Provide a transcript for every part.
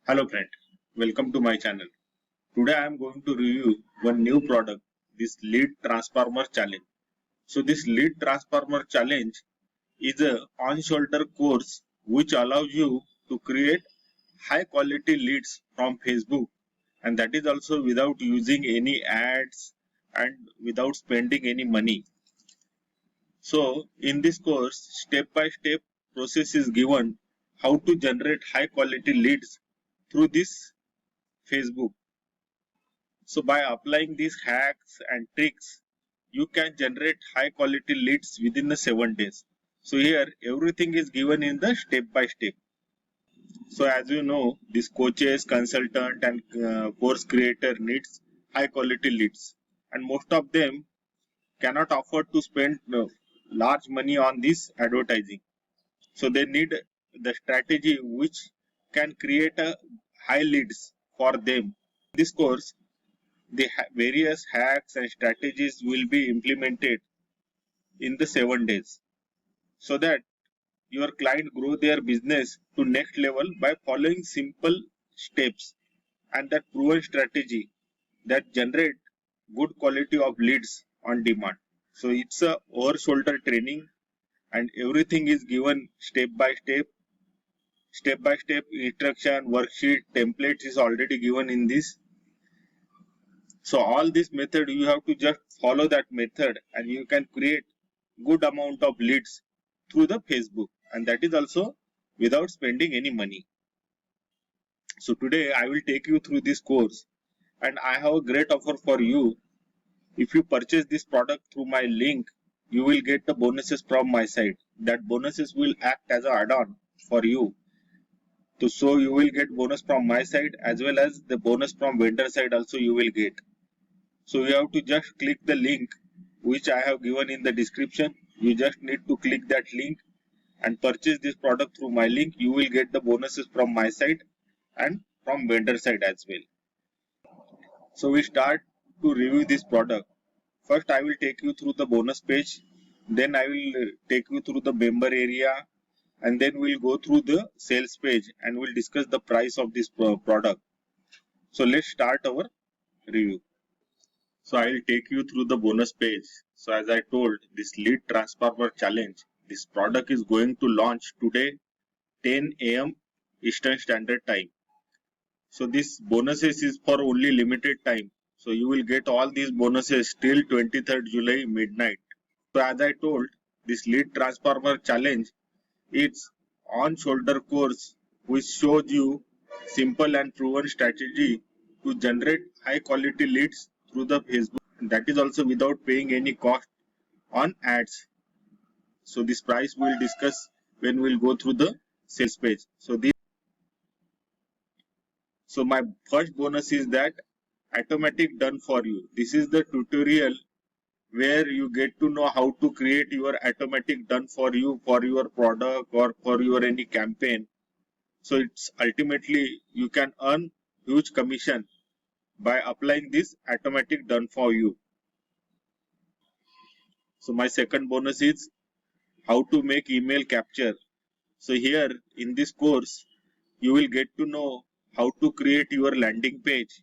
Hello friend, welcome to my channel. Today I am going to review one new product, this lead transformer challenge. So this lead transformer challenge is a on-shoulder course which allows you to create high quality leads from Facebook, and that is also without using any ads and without spending any money. So in this course, step by step process is given how to generate high quality leads through this Facebook. So by applying these hacks and tricks, you can generate high quality leads within the 7 days. So here everything is given in the step by step. So as you know, this coaches, consultant and course creator needs high quality leads, and most of them cannot afford to spend large money on this advertising. So they need the strategy which can create a high leads for them. In this course, the various hacks and strategies will be implemented in the 7 days so that your client grow their business to next level by following simple steps and that proven strategy that generate good quality of leads on demand. So it's a over shoulder training and everything is given step by step instruction, worksheet, templates is already given in this. So all this method you have to just follow that method and you can create good amount of leads through the Facebook, and that is also without spending any money. So today I will take you through this course and I have a great offer for you. If you purchase this product through my link, you will get the bonuses from my side. That bonuses will act as an add-on for you. So you will get bonus from my side as well as the bonus from vendor side also you will get. So you have to just click the link which I have given in the description. You just need to click that link and purchase this product through my link. You will get the bonuses from my side and from vendor side as well. So we start to review this product. First I will take you through the bonus page. Then I will take you through the member area, and then we'll go through the sales page and we'll discuss the price of this product. So let's start our review. So I will take you through the bonus page. So as I told, this lead transformer challenge, this product is going to launch today 10 AM Eastern Standard Time. So this bonuses is for only limited time. So you will get all these bonuses till 23rd July midnight. So as I told, this lead transformer challenge, it's on shoulder course which shows you simple and proven strategy to generate high quality leads through the Facebook. That is also without paying any cost on ads. So this price we will discuss when we will go through the sales page. So my first bonus is that automatic done for you. This is the tutorial where you get to know how to create your automatic done for you for your product or for your any campaign. So it's ultimately you can earn huge commission by applying this automatic done for you. So my second bonus is how to make email capture. So here in this course you will get to know how to create your landing page.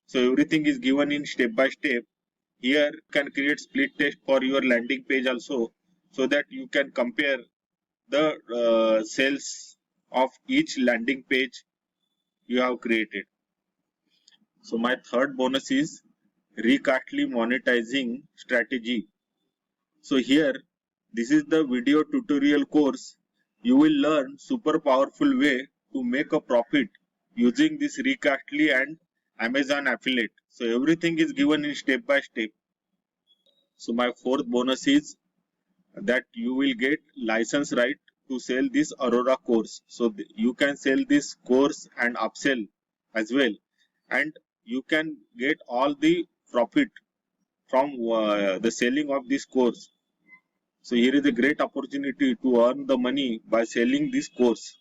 So everything is given in step by step. Here you can create split test for your landing page also, so that you can compare the sales of each landing page you have created. So my third bonus is Recastly monetizing strategy. So here this is the video tutorial course. You will learn super powerful way to make a profit using this Recastly and Amazon affiliate. So everything is given in step by step. So my fourth bonus is that you will get license right to sell this Aurora course. So you can sell this course and upsell as well, and you can get all the profit from the selling of this course. So here is a great opportunity to earn the money by selling this course.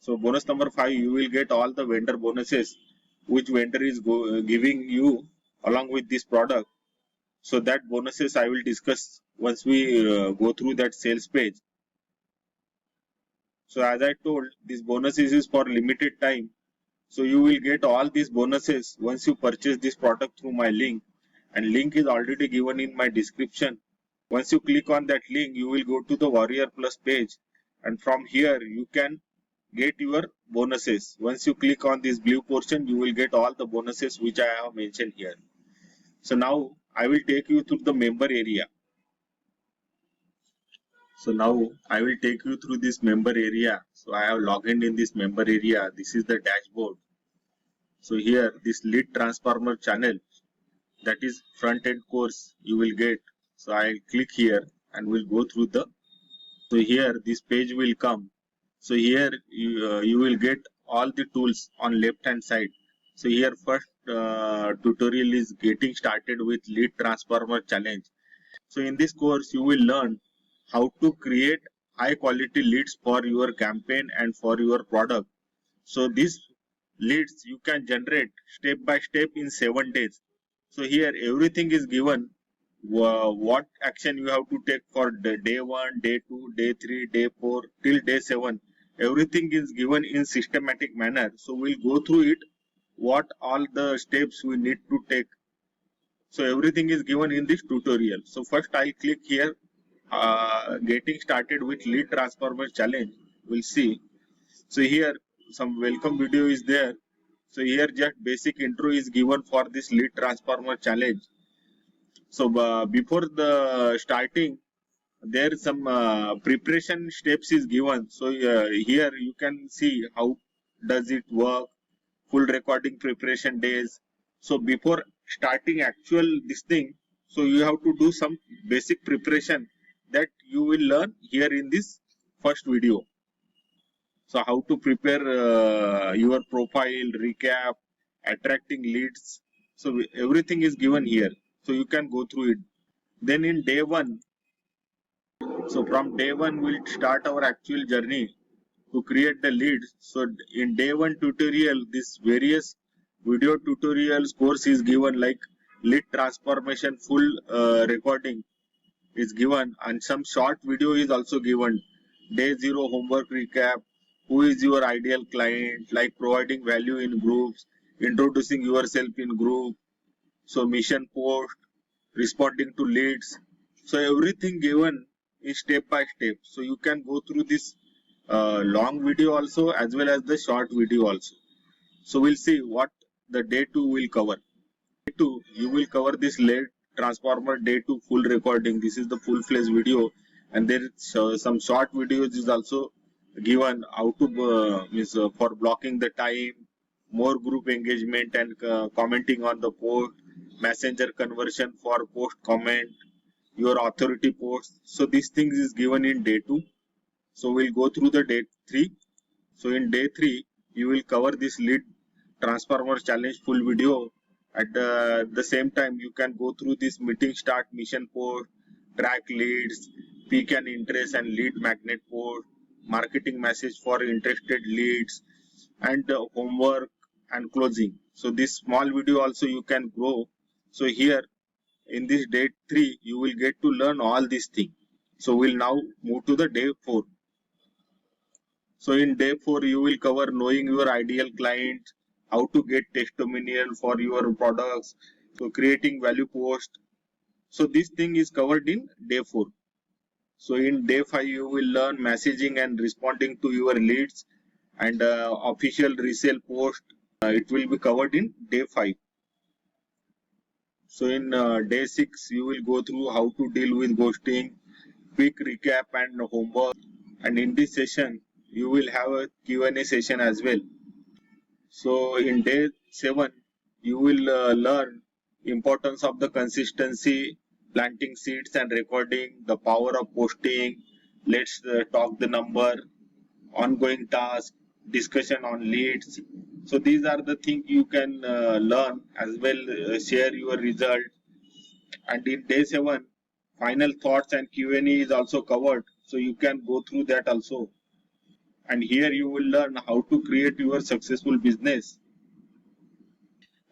So bonus number 5, you will get all the vendor bonuses which vendor is giving you along with this product. So that bonuses I will discuss once we go through that sales page. So as I told, this bonuses is for limited time. So you will get all these bonuses once you purchase this product through my link, and link is already given in my description. Once you click on that link, you will go to the Warrior Plus page, and from here you can get your bonuses. Once you click on this blue portion, you will get all the bonuses which I have mentioned here. So now I will take you through the member area. So now I will take you through this member area. So I have logged in this member area. This is the dashboard. So here this lead transformer channel, that is front end course you will get. So I'll click here and we'll go through the. So here this page will come. So here you will get all the tools on left hand side. So here first tutorial is getting started with lead transformer challenge. So in this course you will learn how to create high quality leads for your campaign and for your product. So these leads you can generate step by step in 7 days. So here everything is given, what action you have to take for the day 1, day 2, day 3, day 4 till day 7. Everything is given in systematic manner. So we'll go through it, what all the steps we need to take. So everything is given in this tutorial. So first I'll click here, getting started with lead transformer challenge. We'll see. So here some welcome video is there. So here just basic intro is given for this lead transformer challenge. So before the starting, there some preparation steps is given. So here you can see how does it work, full recording preparation days. So before starting actual this thing, so you have to do some basic preparation that you will learn here in this first video. So how to prepare your profile, recap, attracting leads. So everything is given here. So you can go through it. Then in day 1, so from day 1 we'll start our actual journey to create the leads. So in day 1 tutorial, this various video tutorials course is given, like lead transformation full recording is given, and some short video is also given. Day 0 homework recap, who is your ideal client, like providing value in groups, introducing yourself in group, so mission post, responding to leads. So everything given is step by step. So you can go through this long video also as well as the short video also. So we'll see what the day 2 will cover. Day 2 you will cover this lead transformer day 2 full recording. This is the full-fledged video, and there is some short videos is also given, how to for blocking the time, more group engagement and commenting on the post, messenger conversion for post comment, your authority posts. So these things is given in day 2. So we'll go through the day 3. So in day 3 you will cover this lead transformer challenge full video. At the same time you can go through this meeting start, mission post, track leads, peak and interest and lead magnet post, marketing message for interested leads, and homework and closing. So this small video also you can grow. So here in this day 3 you will get to learn all these things. So we'll now move to the day 4. So in day 4 you will cover knowing your ideal client, how to get testimonial for your products, so creating value post. So this thing is covered in day 4. So in day 5 you will learn messaging and responding to your leads, and official resale post. It will be covered in day 5. So in day 6 you will go through how to deal with ghosting, quick recap and homework, and in this session you will have a Q&A session as well. So in day 7 you will learn importance of the consistency, planting seeds and recording, the power of posting, let's talk the number, ongoing task, discussion on leads. So these are the things you can learn as well, share your result. And in day 7 final thoughts and Q&A is also covered, so you can go through that also. And here you will learn how to create your successful business.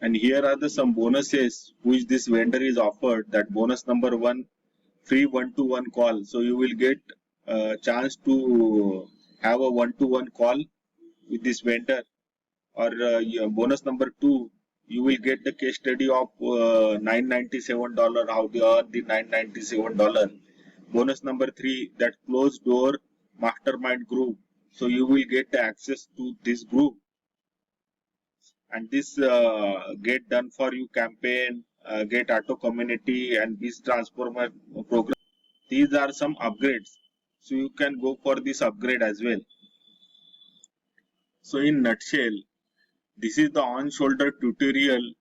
And here are the some bonuses which this vendor is offered. That bonus number 1, free 1-to-1 call. So you will get a chance to have a 1-to-1 call with this vendor or bonus number 2, you will get the case study of $997, how they earn the $997. Bonus number 3, that closed door mastermind group. So you will get access to this group, and this get done for you campaign, get auto community, and this transformer program. These are some upgrades, so you can go for this upgrade as well. So in nutshell, this is the on-shoulder tutorial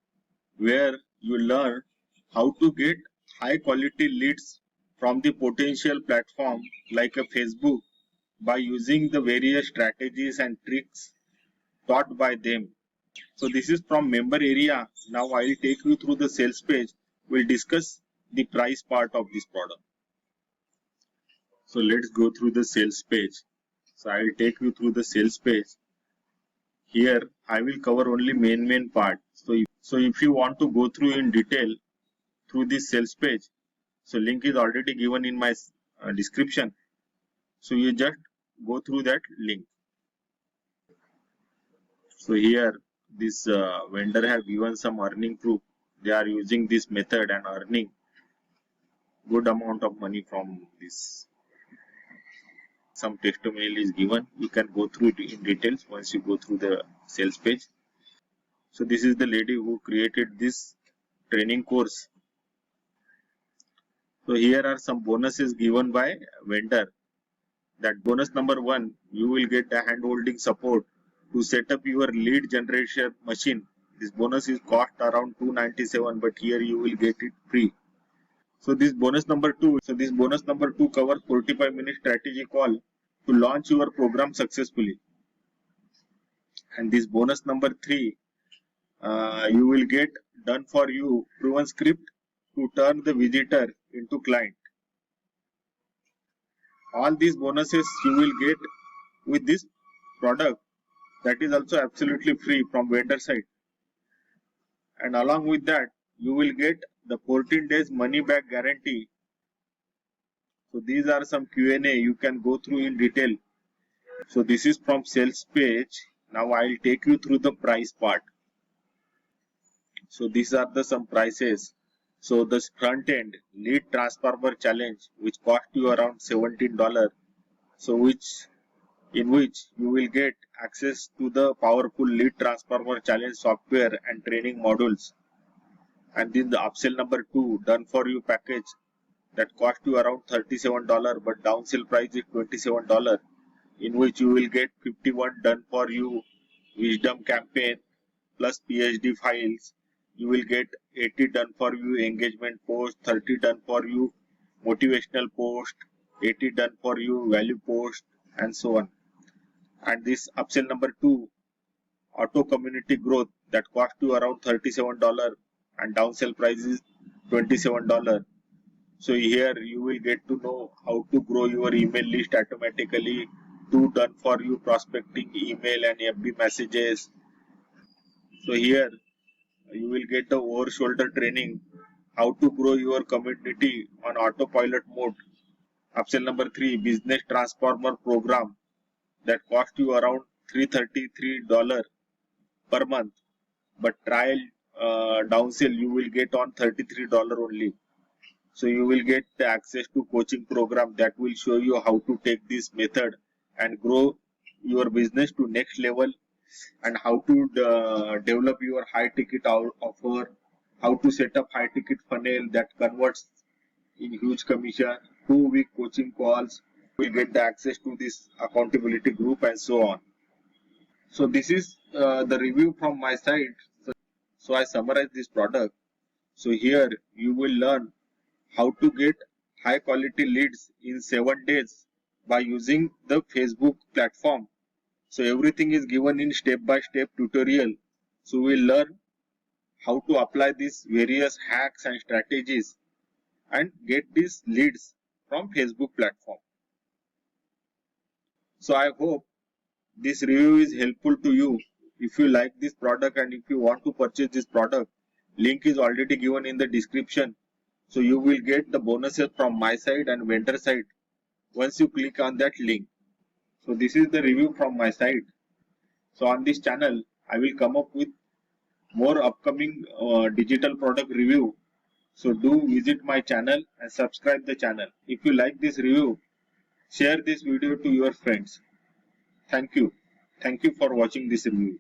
where you learn how to get high quality leads from the potential platform like a Facebook by using the various strategies and tricks taught by them. So this is from member area. Now I will take you through the sales page. We'll discuss the price part of this product. So let's go through the sales page. So I will take you through the sales page. Here I will cover only main part. So if you want to go through in detail through this sales page, so link is already given in my description. So you just go through that link. So here this vendor have given some earning proof. They are using this method and earning good amount of money from this. Some testimonial is given. You can go through it in details once you go through the sales page. So this is the lady who created this training course. So here are some bonuses given by vendor. That bonus number 1, you will get a hand-holding support to set up your lead generation machine. This bonus is cost around $297, but here you will get it free. So this bonus number 2, covers 45-minute strategy call to launch your program successfully. And this bonus number 3, you will get done for you proven script to turn the visitor into client. All these bonuses you will get with this product, that is also absolutely free from vendor side. And along with that, you will get the 14 days money back guarantee. So these are some Q&A you can go through in detail. So this is from sales page. Now I will take you through the price part. So these are the some prices. So this front end lead transformer challenge, which cost you around $17. So in which you will get access to the powerful lead transformer challenge software and training modules. And then the upsell number 2, done for you package, that cost you around $37, but downsell price is $27, in which you will get 51 done for you wisdom campaign plus PhD files. You will get 80 done for you engagement post, 30 done for you motivational post, 80 done for you value post, and so on. And this upsell number 2, auto community growth, that cost you around $37 and downsell price is $27. So here you will get to know how to grow your email list automatically, 2 done for you prospecting email and FB messages. So here you will get the over shoulder training, how to grow your community on autopilot mode. Upsell number 3, business transformer program, that cost you around $333 per month, but trial downsell you will get on $33 only. So you will get the access to coaching program that will show you how to take this method and grow your business to next level, and how to develop your high ticket offer, how to set up high ticket funnel that converts in huge commission, 2-week coaching calls, will get the access to this accountability group, and so on. So this is the review from my side. So I summarize this product. So here you will learn how to get high quality leads in 7 days by using the Facebook platform. So everything is given in step-by-step tutorial. So we'll learn how to apply these various hacks and strategies and get these leads from Facebook platform. So I hope this review is helpful to you. If you like this product and if you want to purchase this product, link is already given in the description. So you will get the bonuses from my side and vendor side once you click on that link. So this is the review from my side. So on this channel, I will come up with more upcoming digital product review. So do visit my channel and subscribe the channel. If you like this review, share this video to your friends. Thank you. Thank you for watching this review.